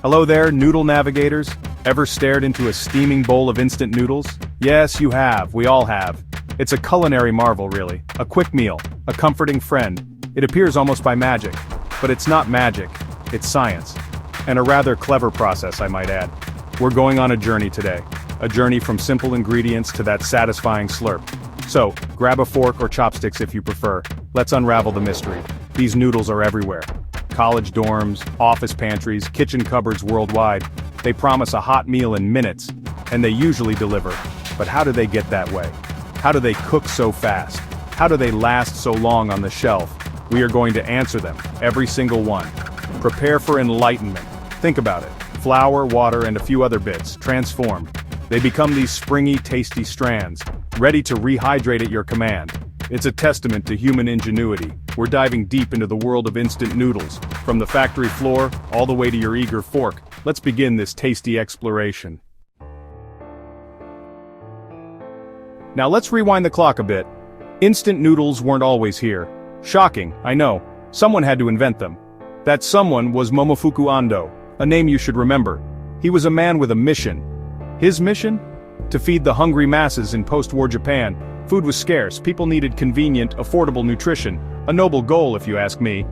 Hello there, noodle navigators. Ever stared into a steaming bowl of instant noodles? Yes, you have, we all have. It's a culinary marvel really, a quick meal, a comforting friend. It appears almost by magic. But it's not magic, it's science. And a rather clever process, I might add. We're going on a journey today. A journey from simple ingredients to that satisfying slurp. So, grab a fork or chopsticks if you prefer. Let's unravel the mystery. These noodles are everywhere. College dorms, office pantries, kitchen cupboards worldwide. They promise a hot meal in minutes, and they usually deliver. But how do they get that way? How do they cook so fast? How do they last so long on the shelf? We are going to answer them, every single one. Prepare for enlightenment. Think about it. Flour, water, and a few other bits, transformed. They become these springy, tasty strands, ready to rehydrate at your command. It's a testament to human ingenuity. We're diving deep into the world of instant noodles, from the factory floor, all the way to your eager fork. Let's begin this tasty exploration. Now let's rewind the clock a bit. Instant noodles weren't always here. Shocking, I know. Someone had to invent them. That someone was Momofuku Ando, a name you should remember. He was a man with a mission. His mission? To feed the hungry masses in post-war Japan. Food was scarce, people needed convenient, affordable nutrition. A noble goal if you ask me.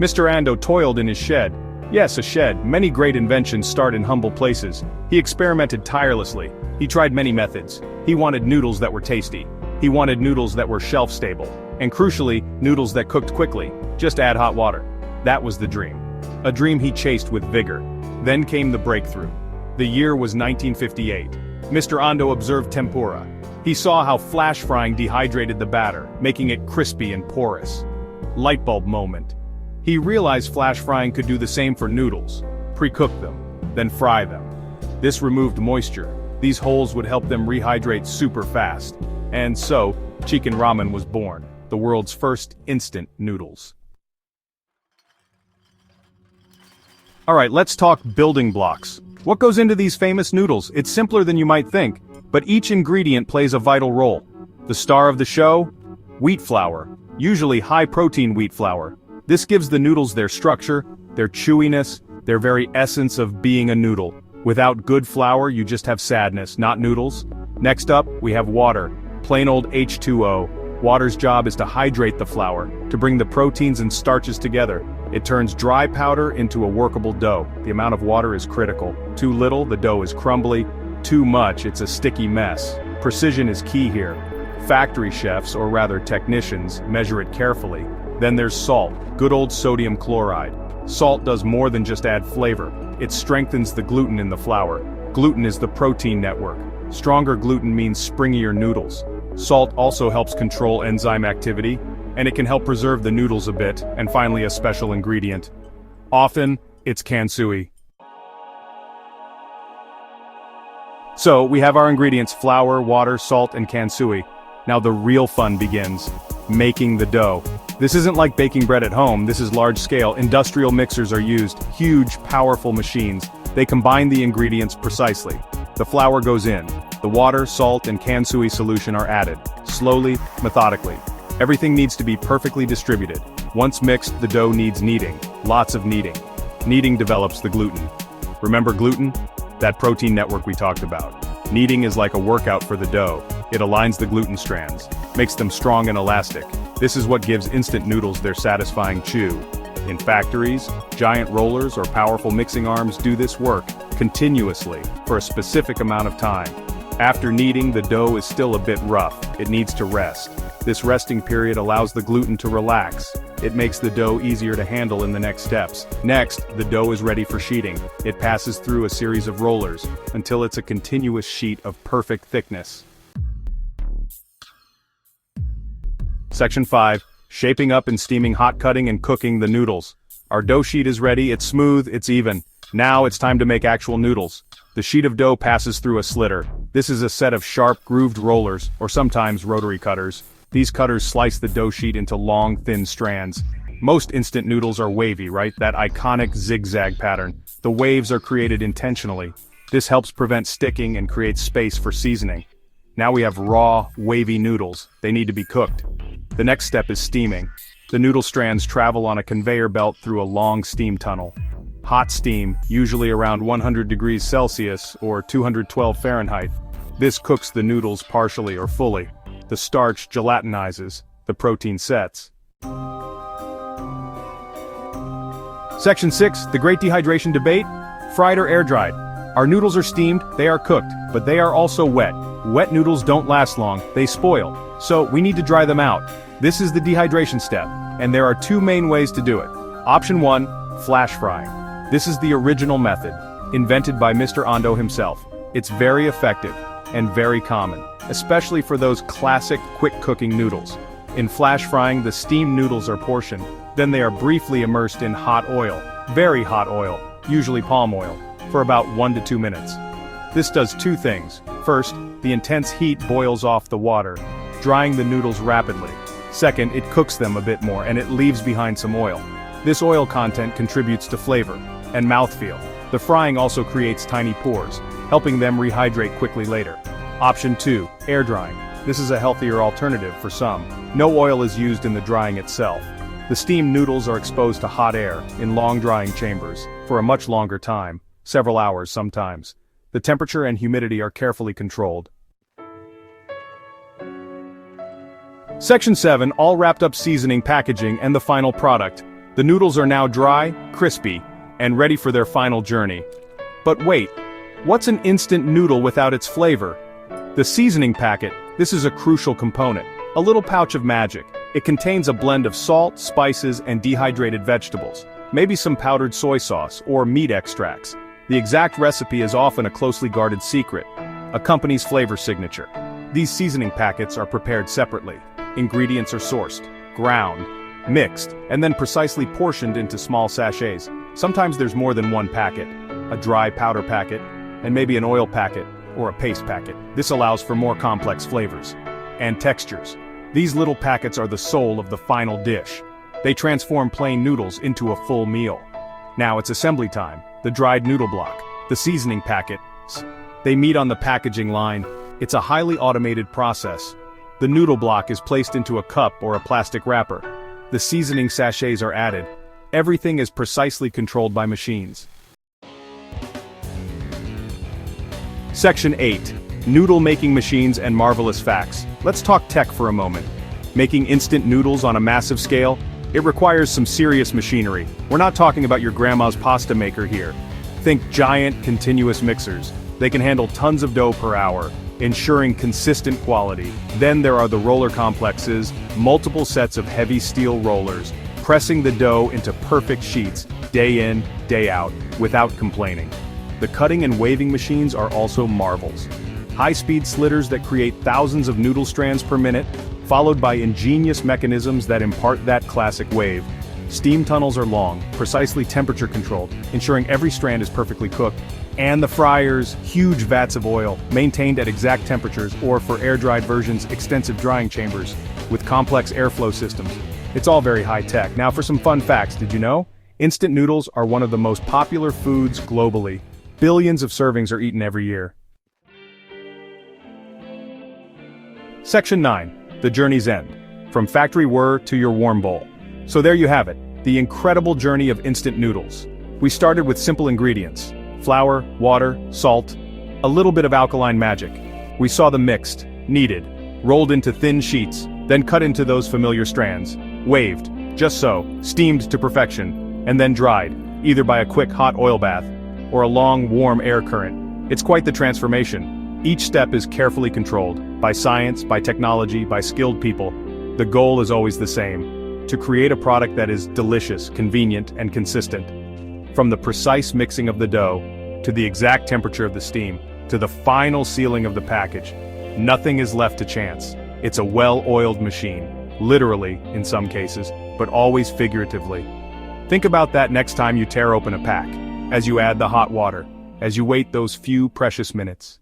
Mr. Ando toiled in his shed. Yes, a shed. Many great inventions start in humble places. He experimented tirelessly. He tried many methods. He wanted noodles that were tasty. He wanted noodles that were shelf-stable. And crucially, noodles that cooked quickly. Just add hot water. That was the dream. A dream he chased with vigor. Then came the breakthrough. The year was 1958. Mr. Ando observed tempura. He saw how flash frying dehydrated the batter, making it crispy and porous. Light bulb moment. He realized flash frying could do the same for noodles. Pre-cook them, then fry them. This removed moisture. These holes would help them rehydrate super fast. And so, chicken ramen was born, the world's first instant noodles. Alright, let's talk building blocks. What goes into these famous noodles? It's simpler than you might think, but each ingredient plays a vital role. The star of the show? Wheat flour, usually high-protein wheat flour. This gives the noodles their structure, their chewiness, their very essence of being a noodle. Without good flour, you just have sadness, not noodles. Next up, we have water, plain old H2O. Water's job is to hydrate the flour, to bring the proteins and starches together. It turns dry powder into a workable dough. The amount of water is critical. Too little, the dough is crumbly. Too much, it's a sticky mess. Precision is key here. Factory chefs, or rather technicians, measure it carefully. Then there's salt, good old sodium chloride. Salt does more than just add flavor. It strengthens the gluten in the flour. Gluten is the protein network. Stronger gluten means springier noodles. Salt also helps control enzyme activity, and it can help preserve the noodles a bit. And finally, a special ingredient. Often, it's kansui. So, we have our ingredients: flour, water, salt, and kansui. Now the real fun begins. Making the dough. This isn't like baking bread at home, this is large-scale. Industrial mixers are used, huge, powerful machines. They combine the ingredients precisely. The flour goes in. The water, salt, and kansui solution are added. Slowly, methodically. Everything needs to be perfectly distributed. Once mixed, the dough needs kneading. Lots of kneading. Kneading develops the gluten. Remember gluten? That protein network we talked about. Kneading is like a workout for the dough. It aligns the gluten strands, makes them strong and elastic. This is what gives instant noodles their satisfying chew. In factories, giant rollers or powerful mixing arms do this work continuously for a specific amount of time. After kneading, the dough is still a bit rough. It needs to rest. This resting period allows the gluten to relax. It makes the dough easier to handle in the next steps. Next, the dough is ready for sheeting. It passes through a series of rollers until it's a continuous sheet of perfect thickness. Section 5. Shaping up and steaming, hot cutting and cooking the noodles. Our dough sheet is ready, it's smooth, it's even. Now it's time to make actual noodles. The sheet of dough passes through a slitter. This is a set of sharp, grooved rollers, or sometimes rotary cutters. These cutters slice the dough sheet into long, thin strands. Most instant noodles are wavy, right? That iconic zigzag pattern. The waves are created intentionally. This helps prevent sticking and creates space for seasoning. Now we have raw, wavy noodles. They need to be cooked. The next step is steaming. The noodle strands travel on a conveyor belt through a long steam tunnel. Hot steam, usually around 100 degrees Celsius or 212 Fahrenheit. This cooks the noodles partially or fully. The starch gelatinizes, the protein sets. Section 6, the Great Dehydration Debate, fried or air-dried. Our noodles are steamed, they are cooked, but they are also wet. Wet noodles don't last long, they spoil. So, we need to dry them out. This is the dehydration step, and there are two main ways to do it. Option 1, flash frying. This is the original method, invented by Mr. Ando himself. It's very effective, and very common, especially for those classic quick-cooking noodles. In flash frying, the steamed noodles are portioned, then they are briefly immersed in hot oil, very hot oil, usually palm oil, for about 1 to 2 minutes. This does two things. First, the intense heat boils off the water, drying the noodles rapidly. Second, it cooks them a bit more and it leaves behind some oil. This oil content contributes to flavor and mouthfeel. The frying also creates tiny pores, helping them rehydrate quickly later. Option 2, air drying. This is a healthier alternative for some. No oil is used in the drying itself. The steamed noodles are exposed to hot air in long drying chambers for a much longer time, several hours sometimes. The temperature and humidity are carefully controlled. Section 7, all wrapped up seasoning, packaging, and the final product. The noodles are now dry, crispy, and ready for their final journey. But wait, what's an instant noodle without its flavor? The seasoning packet, this is a crucial component, a little pouch of magic. It contains a blend of salt, spices, and dehydrated vegetables, maybe some powdered soy sauce or meat extracts. The exact recipe is often a closely guarded secret, a company's flavor signature. These seasoning packets are prepared separately. Ingredients are sourced, ground, mixed, and then precisely portioned into small sachets. Sometimes there's more than one packet, a dry powder packet, and maybe an oil packet or a paste packet. This allows for more complex flavors and textures. These little packets are the soul of the final dish. They transform plain noodles into a full meal. Now it's assembly time. The dried noodle block, the seasoning packets. They meet on the packaging line. It's a highly automated process. The noodle block is placed into a cup or a plastic wrapper. The seasoning sachets are added. Everything is precisely controlled by machines. Section 8. Noodle making machines and marvelous facts. Let's talk tech for a moment. Making instant noodles on a massive scale? It requires some serious machinery. We're not talking about your grandma's pasta maker here. Think giant, continuous mixers. They can handle tons of dough per hour, ensuring consistent quality. Then there are the roller complexes, multiple sets of heavy steel rollers, pressing the dough into perfect sheets, day in, day out, without complaining. The cutting and waving machines are also marvels. High-speed slitters that create thousands of noodle strands per minute, followed by ingenious mechanisms that impart that classic wave. Steam tunnels are long, precisely temperature controlled, ensuring every strand is perfectly cooked. And the fryers, huge vats of oil, maintained at exact temperatures, or for air-dried versions, extensive drying chambers, with complex airflow systems. It's all very high-tech. Now for some fun facts, did you know? Instant noodles are one of the most popular foods globally. Billions of servings are eaten every year. Section 9. The journey's end. From factory whir to your warm bowl. So there you have it, the incredible journey of instant noodles. We started with simple ingredients: flour, water, salt, a little bit of alkaline magic. We saw them mixed, kneaded, rolled into thin sheets, then cut into those familiar strands, waved, just so, steamed to perfection, and then dried, either by a quick hot oil bath, or a long warm air current. It's quite the transformation. Each step is carefully controlled, by science, by technology, by skilled people. The goal is always the same: to create a product that is delicious, convenient, and consistent. From the precise mixing of the dough, to the exact temperature of the steam, to the final sealing of the package, nothing is left to chance. It's a well-oiled machine, literally, in some cases, but always figuratively. Think about that next time you tear open a pack, as you add the hot water, as you wait those few precious minutes.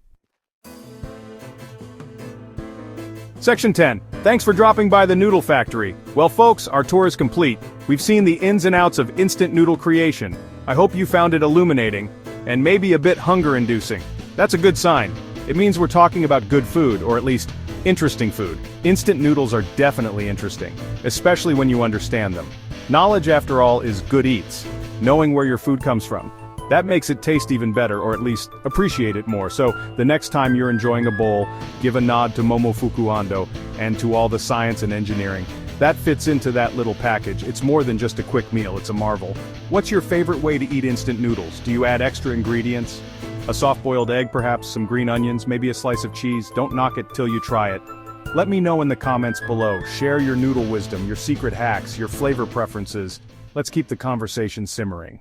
Section 10. Thanks for dropping by the Noodle Factory. Well folks, our tour is complete. We've seen the ins and outs of instant noodle creation. I hope you found it illuminating, and maybe a bit hunger-inducing. That's a good sign. It means we're talking about good food, or at least, interesting food. Instant noodles are definitely interesting, especially when you understand them. Knowledge, after all, is good eats. Knowing where your food comes from. That makes it taste even better, or at least appreciate it more. So the next time you're enjoying a bowl, give a nod to Momofuku Ando and to all the science and engineering. That fits into that little package. It's more than just a quick meal, it's a marvel. What's your favorite way to eat instant noodles? Do you add extra ingredients? A soft-boiled egg perhaps, some green onions, maybe a slice of cheese? Don't knock it till you try it. Let me know in the comments below. Share your noodle wisdom, your secret hacks, your flavor preferences. Let's keep the conversation simmering.